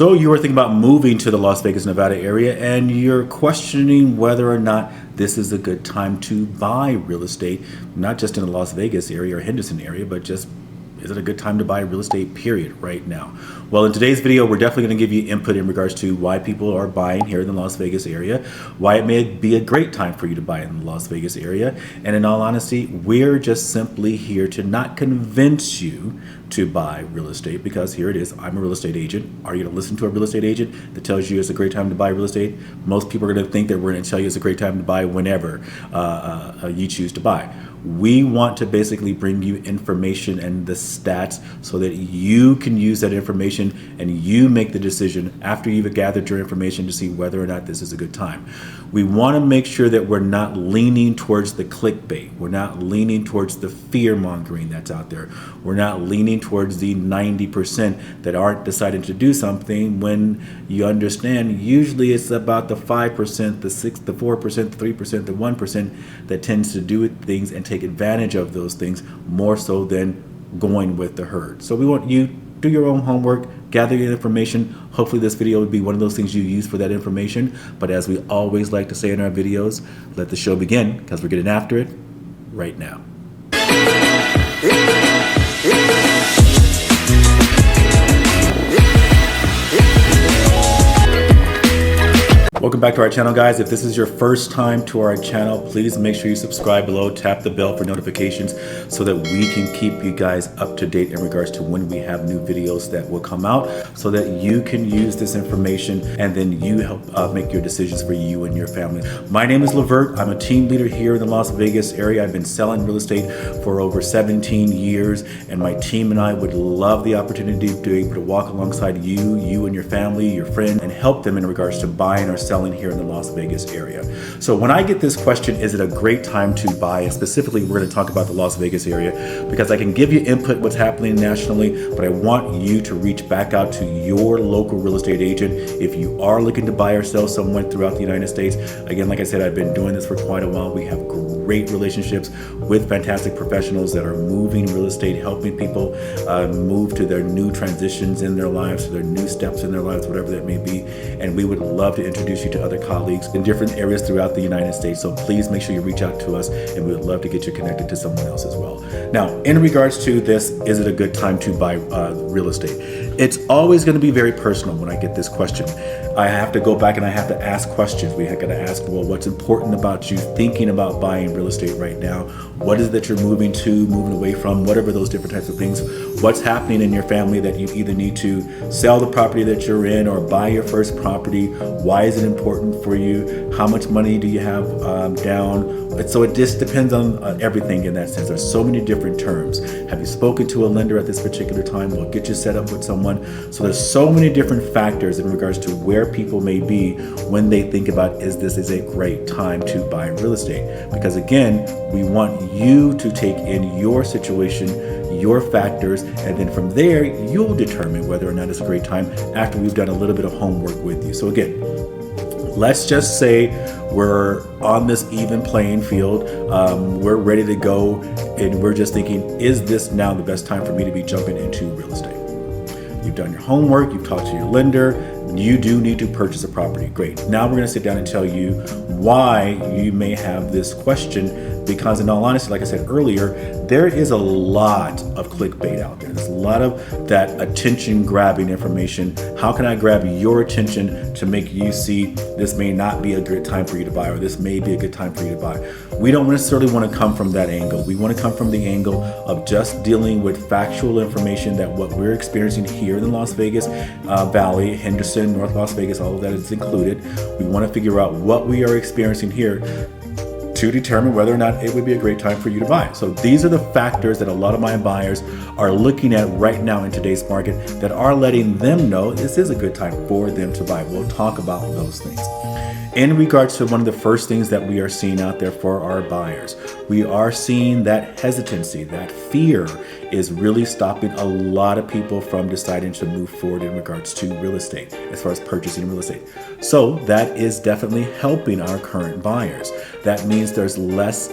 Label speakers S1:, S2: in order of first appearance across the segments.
S1: So you are thinking about moving to the Las Vegas, Nevada area, and you're questioning whether or not this is a good time to buy real estate, not just in the Las Vegas area or Henderson area, but just is it a good time to buy real estate, period, right now? Well, in today's video, we're definitely going to give you input in regards to why people are buying here in the Las Vegas area, why it may be a great time for you to buy in the Las Vegas area. And in all honesty, we're just simply here to not convince you to buy real estate, because here it is, I'm a real estate agent. Are you going to listen to a real estate agent that tells you it's a great time to buy real estate? Most people are going to think that we're going to tell you it's a great time to buy whenever you choose to buy. We want to basically bring you information and the stats so that you can use that information and you make the decision after you've gathered your information to see whether or not this is a good time. We want to make sure that we're not leaning towards the clickbait. We're not leaning towards the fear mongering that's out there. We're not leaning towards the 90% that aren't deciding to do something, when you understand usually it's about the 5%, the 6%, the 4%, the 3%, the 1% that tends to do things and take advantage of those things more so than going with the herd. So we want you to do your own homework, gather your information. Hopefully this video would be one of those things you use for that information. But as we always like to say in our videos, let the show begin, because we're getting after it right now. Welcome back to our channel, guys. If this is your first time to our channel, please make sure you subscribe below, tap the bell for notifications so that we can keep you guys up to date in regards to when we have new videos that will come out, so that you can use this information and then you help make your decisions for you and your family. My name is Levert. I'm a team leader here in the Las Vegas area. I've been selling real estate for over 17 years, and my team and I would love the opportunity to be able to walk alongside you and your family, your friend, and help them in regards to buying or selling here in the Las Vegas area. So when I get this question, is it a great time to buy? And specifically, we're going to talk about the Las Vegas area, because I can give you input what's happening nationally, but I want you to reach back out to your local real estate agent if you are looking to buy or sell somewhere throughout the United States. Again, like I said, I've been doing this for quite a while. We have great relationships with fantastic professionals that are moving real estate, helping people move to their new transitions in their lives, to their new steps in their lives, whatever that may be. And we would love to introduce you to other colleagues in different areas throughout the United States. So please make sure you reach out to us, and we would love to get you connected to someone else as well. Now, in regards to this, is it a good time to buy real estate? It's always going to be very personal when I get this question. I have to go back and I have to ask questions. We have got to ask, well, what's important about you thinking about buying real estate right now? What is it that you're moving to, moving away from, whatever those different types of things? What's happening in your family that you either need to sell the property that you're in or buy your first property? Why is it important for you? How much money do you have down? So it just depends on everything in that sense. There's so many different terms. Have you spoken to a lender at this particular time? We'll get you set up with someone. So there's so many different factors in regards to where people may be when they think about, is this is a great time to buy real estate? Because again, we want you to take in your situation, your factors, and then from there, you'll determine whether or not it's a great time after we've done a little bit of homework with you. So again, let's just say we're on this even playing field. We're ready to go, and we're just thinking, is this now the best time for me to be jumping into real estate? You've done your homework, you've talked to your lender, you do need to purchase a property. Great. Now we're going to sit down and tell you why you may have this question, because in all honesty, like I said earlier, there is a lot of clickbait out there. There's a lot of that attention grabbing information. How can I grab your attention to make you see this may not be a good time for you to buy, or this may be a good time for you to buy? We don't necessarily want to come from that angle. We want to come from the angle of just dealing with factual information, that what we're experiencing here in the Las Vegas Valley, Henderson, North Las Vegas, all of that is included. We want to figure out what we are experiencing here to determine whether or not it would be a great time for you to buy. So these are the factors that a lot of my buyers are looking at right now in today's market that are letting them know this is a good time for them to buy. We'll talk about those things. In regards to one of the first things that we are seeing out there for our buyers, we are seeing that hesitancy, that fear is really stopping a lot of people from deciding to move forward in regards to real estate, as far as purchasing real estate. So that is definitely helping our current buyers. That means there's less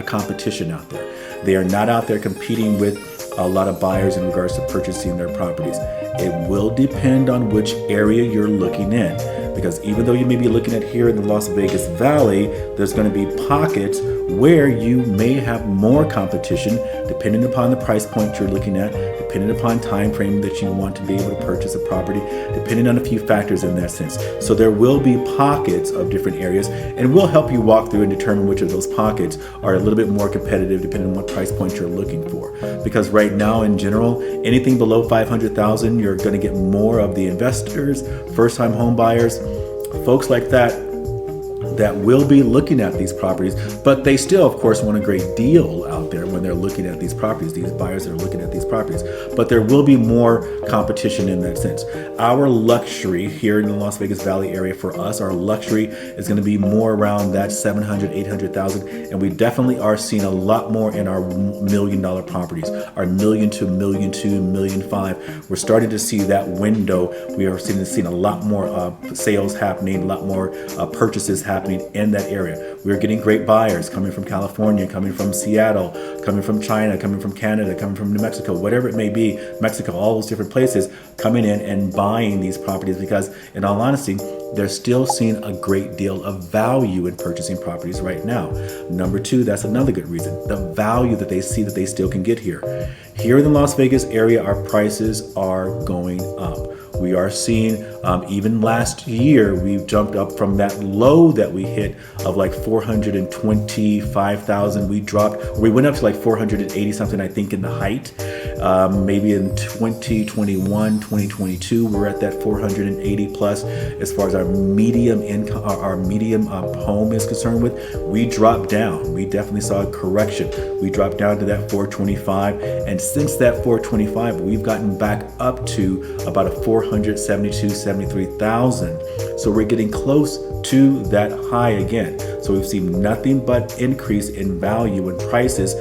S1: competition out there. They are not out there competing with a lot of buyers in regards to purchasing their properties. It will depend on which area you're looking in, because even though you may be looking at here in the Las Vegas Valley, there's going to be pockets where you may have more competition depending upon the price point you're looking at, depending upon time frame that you want to be able to purchase a property, depending on a few factors in that sense. So there will be pockets of different areas, and we'll help you walk through and determine which of those pockets are a little bit more competitive depending on what price point you're looking for. Because right now in general, anything below 500,000, you're going to get more of the investors, first-time home buyers, folks like that will be looking at these properties, but they still, of course, want a great deal out there when they're looking at these properties, these buyers that are looking at these properties. But there will be more competition in that sense. Our luxury here in the Las Vegas Valley area, for us, our luxury is going to be more around that 700, 800,000, and we definitely are seeing a lot more in our $1 million properties, our $1 million to $1.2 million, $1.5 million. We're starting to see that window. We are seeing a lot more sales happening, a lot more purchases happening in that area. We're getting great buyers coming from California, coming from Seattle, coming from China, coming from Canada, coming from New Mexico, whatever it may be, Mexico, all those different places coming in and buying these properties, because in all honesty, they're still seeing a great deal of value in purchasing properties right now. Number two, that's another good reason, the value that they see that they still can get here. Here in the Las Vegas area, our prices are going up. We are seeing, even last year, we jumped up from that low that we hit of like 425,000. We went up to like 480 something, I think, in the height. Maybe in 2021, 2022, we're at that 480 plus as far as our medium income, our medium home is concerned with. We dropped down. We definitely saw a correction. We dropped down to that 425. And since that 425, we've gotten back up to about a 472, 73,000. So we're getting close to that high again. So we've seen nothing but increase in value and prices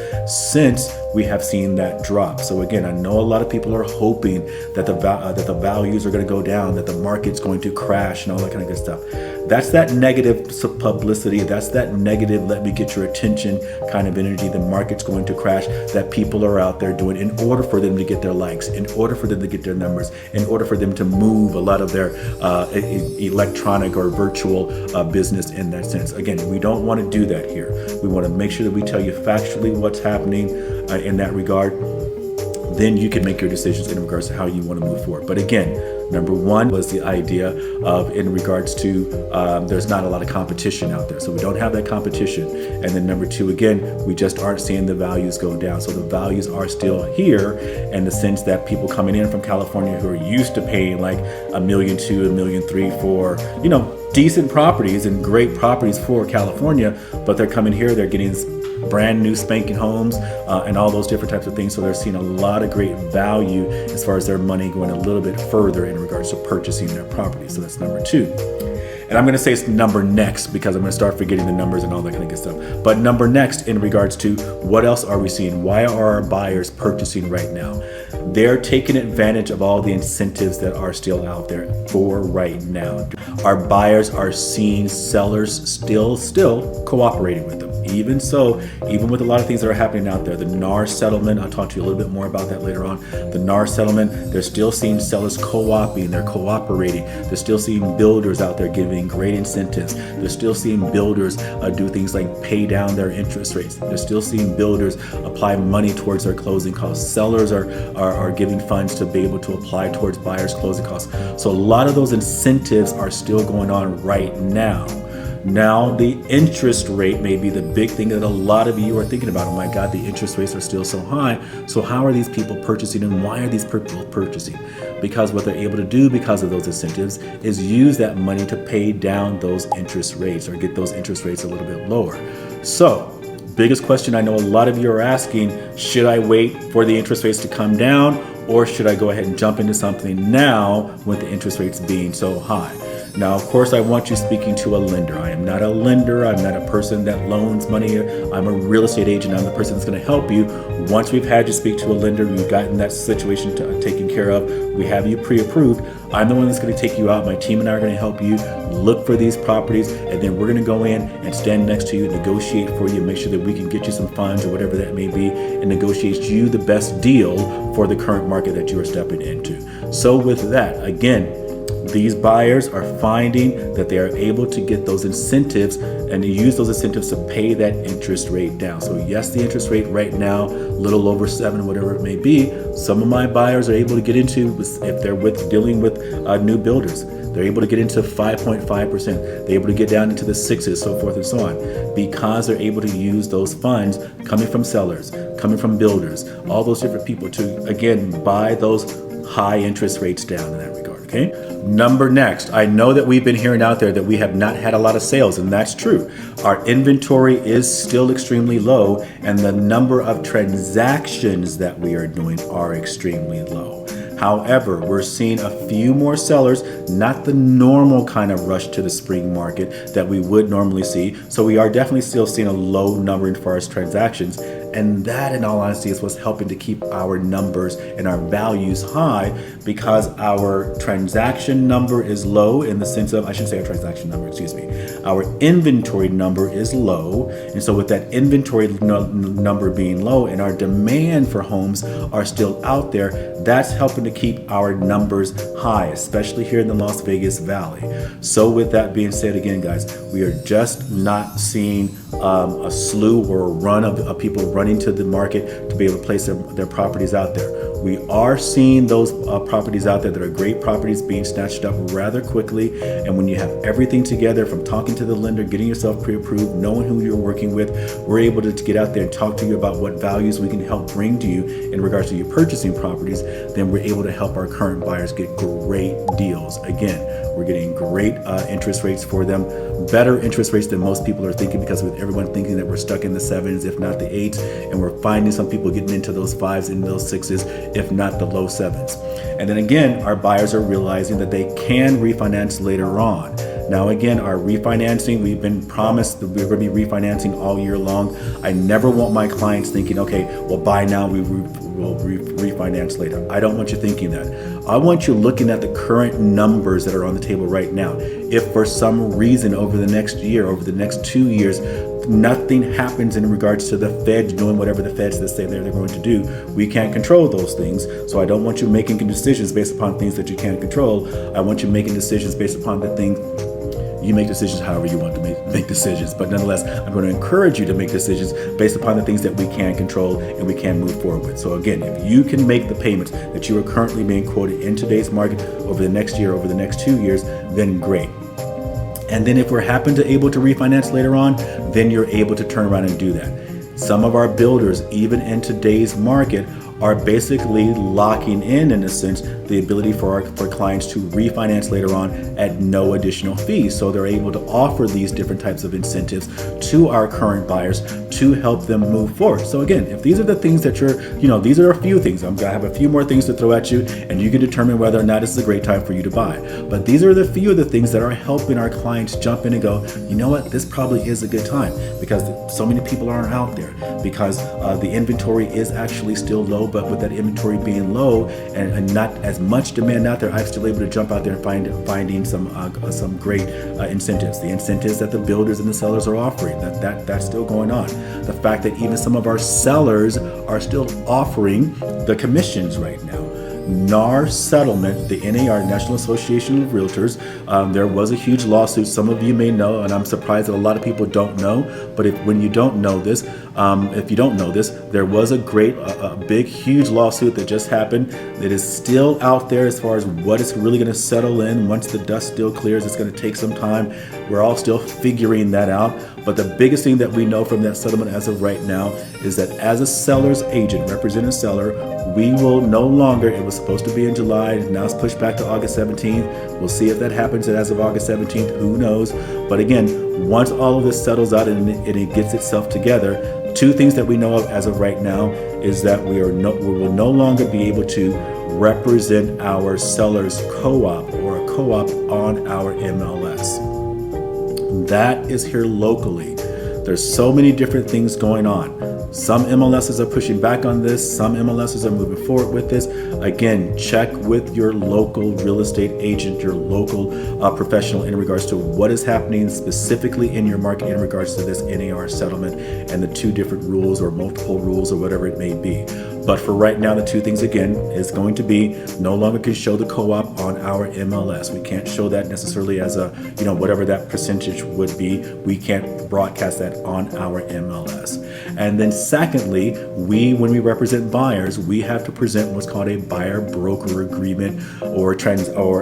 S1: since we have seen that drop. So again, I know a lot of people are hoping that the values are going to go down, that the market's going to crash and all that kind of good stuff. That's that negative publicity. That's that negative, let me get your attention kind of energy. The market's going to crash that people are out there doing in order for them to get their likes, in order for them to get their numbers, in order for them to move a lot of their electronic or virtual business in that sense. Again, we don't want to do that here. We want to make sure that we tell you factually what's happening in that regard. Then you can make your decisions in regards to how you want to move forward. But again, number one was the idea of in regards to there's not a lot of competition out there. So we don't have that competition. And then number two, again, we just aren't seeing the values go down. So the values are still here in the sense that people coming in from California who are used to paying like $1.2 million, $1.3 million for, decent properties and great properties for California, but they're coming here, they're getting brand new spanking homes and all those different types of things. So they're seeing a lot of great value as far as their money going a little bit further in regards to purchasing their property. So that's number two. And I'm going to say it's number next because I'm going to start forgetting the numbers and all that kind of good stuff. But number next in regards to what else are we seeing? Why are our buyers purchasing right now? They're taking advantage of all the incentives that are still out there for right now. Our buyers are seeing sellers still cooperating with them. Even so, even with a lot of things that are happening out there, the NAR settlement, I'll talk to you a little bit more about that later on. The NAR settlement, they're still seeing sellers co-oping, they're cooperating. They're still seeing builders out there giving great incentives. They're still seeing builders do things like pay down their interest rates. They're still seeing builders apply money towards their closing costs. Sellers are giving funds to be able to apply towards buyers' closing costs. So a lot of those incentives are still going on right now. Now, the interest rate may be the big thing that a lot of you are thinking about. Oh my God, the interest rates are still so high. So how are these people purchasing, and why are these people purchasing? Because what they're able to do because of those incentives is use that money to pay down those interest rates or get those interest rates a little bit lower. So, biggest question I know a lot of you are asking, should I wait for the interest rates to come down, or should I go ahead and jump into something now with the interest rates being so high? Now, of course, I want you speaking to a lender. I am not a lender. I'm not a person that loans money. I'm a real estate agent. I'm the person that's going to help you. Once we've had you speak to a lender, we've gotten that situation taken care of, we have you pre-approved, I'm the one that's going to take you out. My team and I are going to help you look for these properties, and then we're going to go in and stand next to you, negotiate for you, make sure that we can get you some funds or whatever that may be, and negotiate you the best deal for the current market that you are stepping into. So with that, again, these buyers are finding that they are able to get those incentives and to use those incentives to pay that interest rate down. So yes, the interest rate right now, a little over 7, whatever it may be, some of my buyers are able to get into, if they're dealing with new builders, they're able to get into 5.5%. They're able to get down into the 6s, so forth and so on, because they're able to use those funds coming from sellers, coming from builders, all those different people to, again, buy those high interest rates down in that regard, okay? Next, I know that we've been hearing out there that we have not had a lot of sales, and that's true. Our inventory is still extremely low, and the number of transactions that we are doing are extremely low. However, we're seeing a few more sellers, not the normal kind of rush to the spring market that we would normally see. So we are definitely still seeing a low number as far as transactions. And that, in all honesty, is what's helping to keep our numbers and our values high, because our transaction number is low in the sense of, I shouldn't say our transaction number, excuse me. Our inventory number is low. And so with that inventory number being low and our demand for homes are still out there, that's helping to keep our numbers high, especially here in the Las Vegas Valley. So with that being said, again, guys, we are just not seeing a slew or a run of people running to the market to be able to place their properties out there. We are seeing those properties out there that are great properties being snatched up rather quickly. And when you have everything together, from talking to the lender, getting yourself pre-approved, knowing who you're working with, we're able to get out there and talk to you about what values we can help bring to you in regards to you purchasing properties. Then we're able to help our current buyers get great deals. Again, we're getting great interest rates for them, better interest rates than most people are thinking, because with everyone thinking that we're stuck in the 7s, if not the 8s, and we're finding some people getting into those 5s and those 6s, if not the low 7s. And then again, our buyers are realizing that they can refinance later on. Now again, our refinancing, we've been promised that we're going to be refinancing all year long. I never want my clients thinking, okay, well, buy now, we'll refinance later. I don't want you thinking that. I want you looking at the current numbers that are on the table right now. If for some reason over the next year, over the next 2 years, nothing happens in regards to the Fed doing whatever the Feds say they're going to do, we can't control those things. So I don't want you making decisions based upon things that you can't control. I want you making decisions based upon the things. You make decisions however you want to make decisions, but nonetheless, I'm going to encourage you to make decisions based upon the things that we can control and we can move forward with. So again, if you can make the payments that you are currently being quoted in today's market over the next year, over the next 2 years, then great. And then if we're happen to able to refinance later on, then you're able to turn around and do that. Some of our builders, even in today's market, are basically locking in a sense, the ability for clients to refinance later on at no additional fees. So they're able to offer these different types of incentives to our current buyers to help them move forward. So again, if these are the things that these are a few things. I'm gonna have a few more things to throw at you, and you can determine whether or not it's a great time for you to buy. But these are the few of the things that are helping our clients jump in and go, you know what, this probably is a good time, because so many people aren't out there, because the inventory is actually still low. But with that inventory being low and not as much demand out there, I'm still able to jump out there and finding some great incentives. The incentives that the builders and the sellers are offering, that's still going on. The fact that even some of our sellers are still offering the commissions right now. NAR settlement, the NAR, National Association of Realtors, there was a huge lawsuit. Some of you may know, and I'm surprised that a lot of people don't know, but when you don't know this, if you don't know this, there was a big, huge lawsuit that just happened that is still out there as far as what it's really going to settle in. Once the dust still clears, it's going to take some time. We're all still figuring that out. But the biggest thing that we know from that settlement as of right now is that as a seller's agent, representing a seller, we will no longer, it was supposed to be in July, now it's pushed back to August 17th. We'll see if that happens as of August 17th, who knows. But again, once all of this settles out and it gets itself together, two things that we know of as of right now is that we will no longer be able to represent our seller's co-op or a co-op on our MLS. That is here locally. There's so many different things going on. Some MLSs are pushing back on this. Some MLSs are moving forward with this. Again, check with your local real estate agent, your local professional in regards to what is happening specifically in your market in regards to this NAR settlement and the two different rules or multiple rules or whatever it may be. But for right now, the two things again is going to be no longer can show the co-op on our MLS. We can't show that necessarily as a, whatever that percentage would be. We can't broadcast that on our MLS. And then secondly, when we represent buyers, we have to present what's called a buyer broker agreement or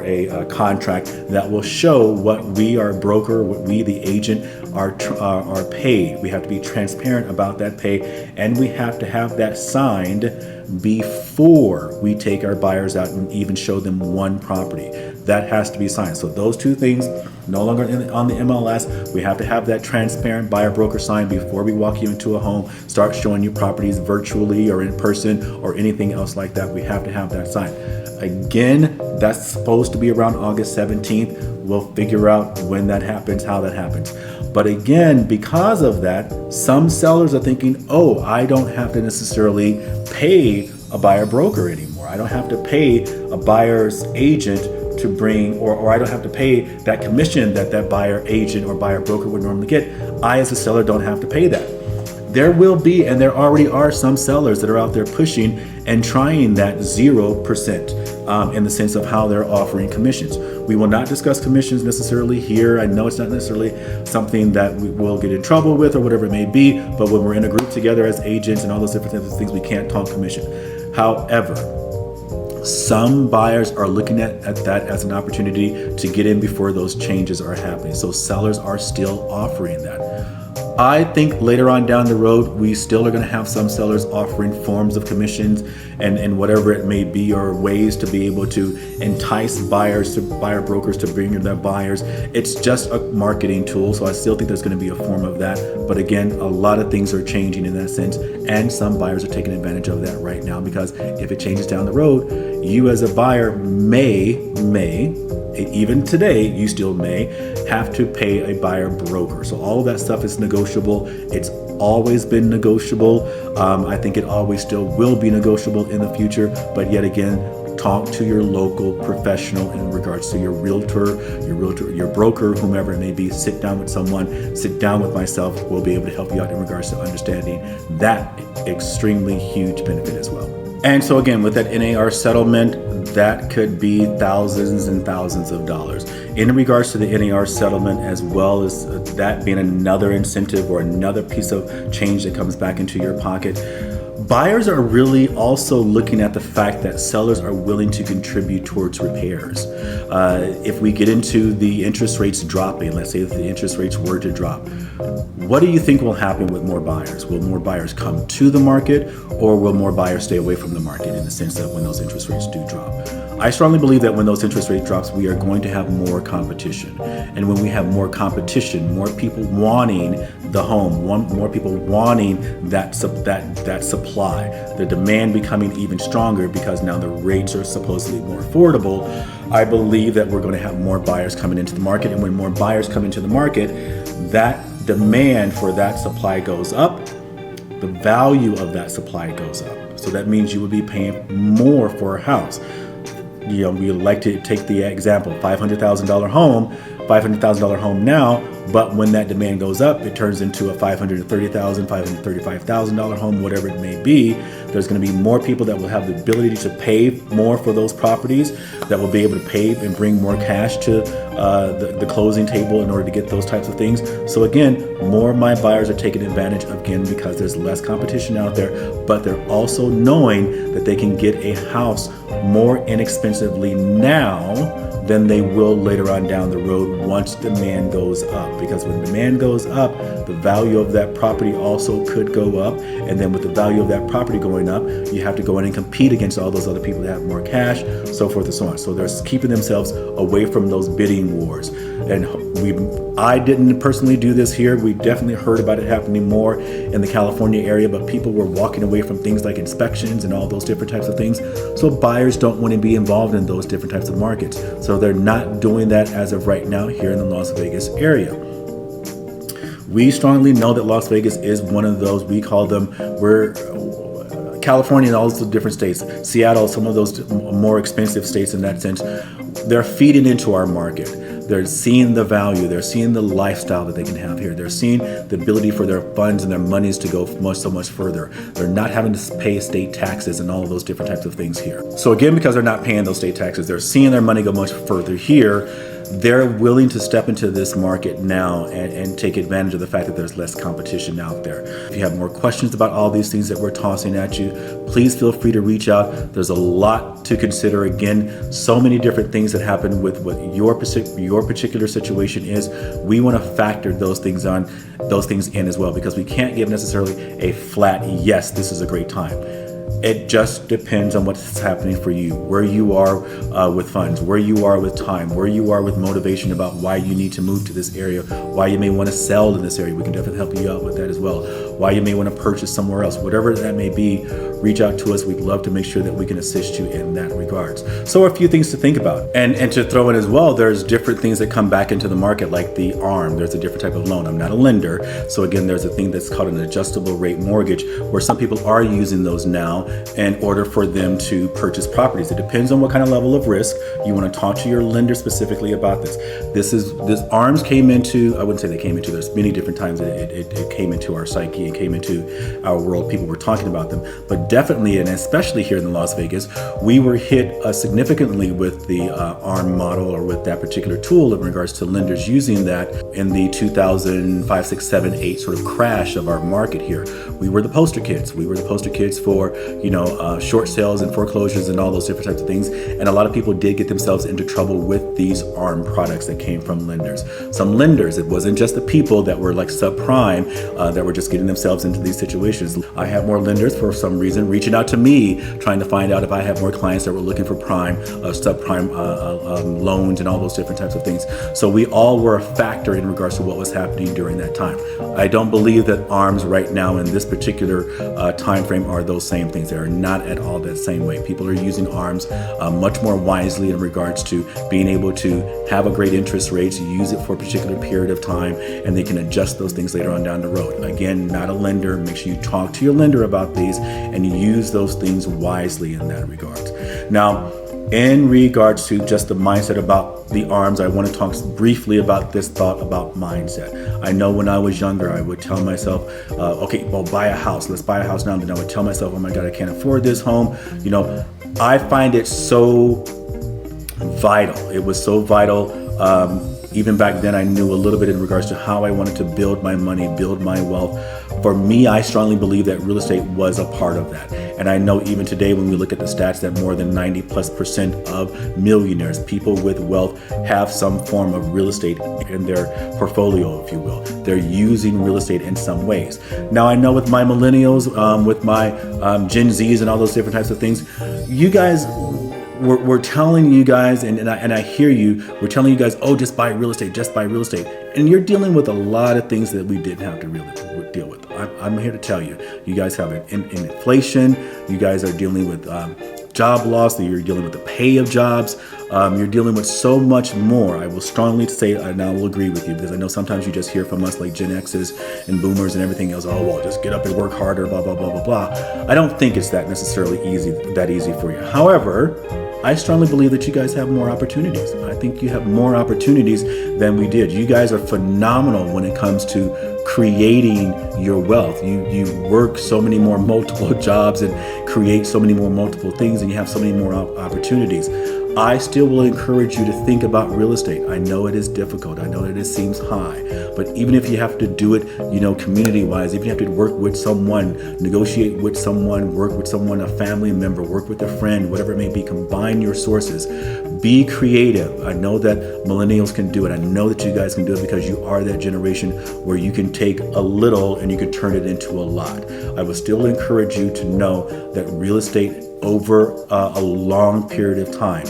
S1: a contract that will show what we, our broker, what we, the agent, are paid. We have to be transparent about that pay, and we have to have that signed before we take our buyers out and even show them one property. That has to be signed. So those two things no longer on the MLS. We have to have that transparent buyer broker signed before we walk you into a home, start showing you properties virtually or in person or anything else like that. We have to have that signed. Again, that's supposed to be around August 17th. We'll figure out when that happens, how that happens. But again, because of that, some sellers are thinking, oh, I don't have to necessarily pay a buyer broker anymore. I don't have to pay a buyer's agent to bring, or I don't have to pay that commission that buyer agent or buyer broker would normally get. I, as a seller, don't have to pay that. There will be, and there already are some sellers that are out there pushing and trying that 0% in the sense of how they're offering commissions. We will not discuss commissions necessarily here. I know it's not necessarily something that we will get in trouble with or whatever it may be, but when we're in a group together as agents and all those different types of things, we can't talk commission. However, some buyers are looking at that as an opportunity to get in before those changes are happening. So sellers are still offering that. I think later on down the road, we still are going to have some sellers offering forms of commissions and whatever it may be, or ways to be able to entice buyer brokers to bring in their buyers. It's just a marketing tool. So I still think there's going to be a form of that. But again, a lot of things are changing in that sense. And some buyers are taking advantage of that right now, because if it changes down the road, you as a buyer may, even today, you still may have to pay a buyer broker. So all of that stuff is negotiable. It's always been negotiable. I think it always still will be negotiable in the future. But yet again, talk to your local professional in regards to your realtor, your broker, whomever it may be. Sit down with someone, sit down with myself. We'll be able to help you out in regards to understanding that extremely huge benefit as well. And so again, with that NAR settlement, that could be thousands and thousands of dollars. In regards to the NAR settlement, as well as that being another incentive or another piece of change that comes back into your pocket, buyers are really also looking at the fact that sellers are willing to contribute towards repairs. If we get into the interest rates dropping, let's say if the interest rates were to drop, what do you think will happen with more buyers? Will more buyers come to the market, or will more buyers stay away from the market in the sense that when those interest rates do drop? I strongly believe that when those interest rate drops, we are going to have more competition. And when we have more competition, more people wanting the home, more people wanting that supply, the demand becoming even stronger because now the rates are supposedly more affordable, I believe that we're going to have more buyers coming into the market. And when more buyers come into the market, that demand for that supply goes up, the value of that supply goes up. So that means you would be paying more for a house. We like to take the example, $500,000 home now, but when that demand goes up, it turns into a $530,000, $535,000 home, whatever it may be. There's going to be more people that will have the ability to pay more for those properties, that will be able to pay and bring more cash to the closing table in order to get those types of things. So again, more of my buyers are taking advantage again because there's less competition out there, but they're also knowing that they can get a house more inexpensively now than they will later on down the road once demand goes up. Because when demand goes up, the value of that property also could go up. And then with the value of that property going up, you have to go in and compete against all those other people that have more cash, so forth and so on. So they're keeping themselves away from those bidding wars. And I didn't personally do this here. We definitely heard about it happening more in the California area, but people were walking away from things like inspections and all those different types of things. So buyers don't want to be involved in those different types of markets. So they're not doing that as of right now here in the Las Vegas area. We strongly know that Las Vegas is one of those, we call them, California and all those different states, Seattle, some of those more expensive states in that sense, they're feeding into our market. They're seeing the value. They're seeing the lifestyle that they can have here. They're seeing the ability for their funds and their monies to go so much further. They're not having to pay state taxes and all of those different types of things here. So again, because they're not paying those state taxes, they're seeing their money go much further here. They're willing to step into this market now and take advantage of the fact that there's less competition out there. If you have more questions about all these things that we're tossing at you, please feel free to reach out. There's a lot to consider. Again, so many different things that happen with what your particular situation is. We want to factor those things in as well, because we can't give necessarily a flat yes, this is a great time. It just depends on what's happening for you, where you are with funds, where you are with time, where you are with motivation about why you need to move to this area, why you may want to sell to this area. We can definitely help you out with that as well. Why you may want to purchase somewhere else, whatever that may be, reach out to us. We'd love to make sure that we can assist you in that regards. So a few things to think about. And to throw in as well, there's different things that come back into the market, like the ARM. There's a different type of loan. I'm not a lender. So again, there's a thing that's called an adjustable rate mortgage, where some people are using those now in order for them to purchase properties. It depends on what kind of level of risk. You want to talk to your lender specifically about this. This ARMs came into, I wouldn't say they came into, there's many different times it came into our psyche and came into our world. People were talking about them, but definitely, and especially here in Las Vegas, we were hit significantly with the ARM model, or with that particular tool, in regards to lenders using that in the 2005, 6, 7, 8 sort of crash of our market here. We were the poster kids. We were the poster kids for, short sales and foreclosures and all those different types of things. And a lot of people did get themselves into trouble with these ARM products that came from lenders. Some lenders, it wasn't just the people that were like subprime that were just getting themselves into these situations. I have more lenders for some reason reaching out to me, trying to find out if I have more clients that were looking for prime, subprime loans and all those different types of things. So we all were a factor in regards to what was happening during that time. I don't believe that ARMs right now in this particular time frame are those same things. They are not at all that same way. People are using ARMs much more wisely in regards to being able to have a great interest rate, to use it for a particular period of time, and they can adjust those things later on down the road. Again, not a lender. Make sure you talk to your lender about these and use those things wisely in that regard. Now, in regards to just the mindset about the ARMs, I want to talk briefly about this thought about mindset. I know when I was younger, I would tell myself, okay, well, buy a house. Let's buy a house now. Then I would tell myself, oh my God, I can't afford this home. I find it so vital. It was so vital. Even back then, I knew a little bit in regards to how I wanted to build my money, build my wealth. For me, I strongly believe that real estate was a part of that. And I know even today, when we look at the stats, that more than 90+% of millionaires, people with wealth, have some form of real estate in their portfolio, if you will. They're using real estate in some ways. Now, I know with my millennials, with my Gen Zs and all those different types of things, you guys, we're telling you guys, and I hear you, we're telling you guys, oh, just buy real estate, just buy real estate. And you're dealing with a lot of things that we didn't have to really deal with. I'm here to tell you, you guys have inflation, you guys are dealing with job loss, you're dealing with the pay of jobs, you're dealing with so much more. I will strongly say, and I will agree with you, because I know sometimes you just hear from us like Gen X's and boomers and everything else, oh, well, just get up and work harder, blah, blah, blah, blah, blah. I don't think it's that necessarily that easy for you. However, I strongly believe that you guys have more opportunities. I think you have more opportunities than we did. You guys are phenomenal when it comes to creating your wealth. You work so many more multiple jobs and create so many more multiple things, and you have so many more opportunities. I still will encourage you to think about real estate. I know it is difficult. I know that it seems high, but even if you have to do it, community-wise, if you have to work with someone, negotiate with someone, work with someone, a family member, work with a friend, whatever it may be, combine your sources. Be creative. I know that millennials can do it. I know that you guys can do it, because you are that generation where you can take a little and you can turn it into a lot. I would still encourage you to know that real estate over a long period of time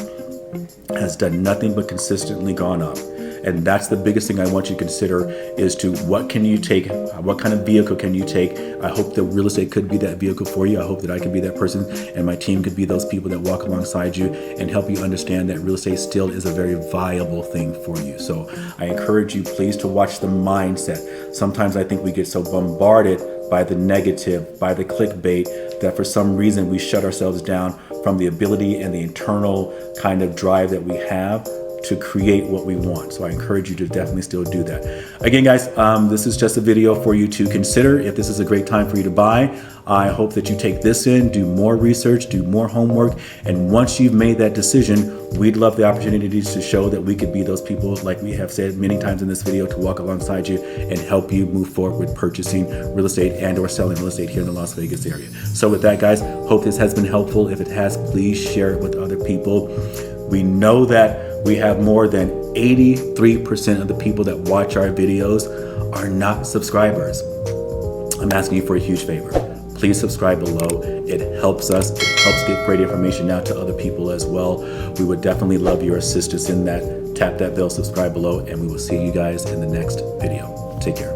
S1: has done nothing but consistently gone up. And that's the biggest thing I want you to consider, is to what can you take, what kind of vehicle can you take. I hope that real estate could be that vehicle for you. I hope that I could be that person, and my team could be those people that walk alongside you and help you understand that real estate still is a very viable thing for you. So I encourage you, please, to watch the mindset. Sometimes I think we get so bombarded by the negative, by the clickbait, that for some reason we shut ourselves down from the ability and the internal kind of drive that we have to create what we want. So I encourage you to definitely still do that. Again, guys, this is just a video for you to consider if this is a great time for you to buy. I hope that you take this in, do more research, do more homework, and once you've made that decision, we'd love the opportunities to show that we could be those people, like we have said many times in this video, to walk alongside you and help you move forward with purchasing real estate and or selling real estate here in the Las Vegas area. So with that, guys, hope this has been helpful. If it has, please share it with other people. We know that we have more than 83% of the people that watch our videos are not subscribers. I'm asking you for a huge favor. Please subscribe below. It helps us. It helps get great information out to other people as well. We would definitely love your assistance in that. Tap that bell, subscribe below, and we will see you guys in the next video. Take care.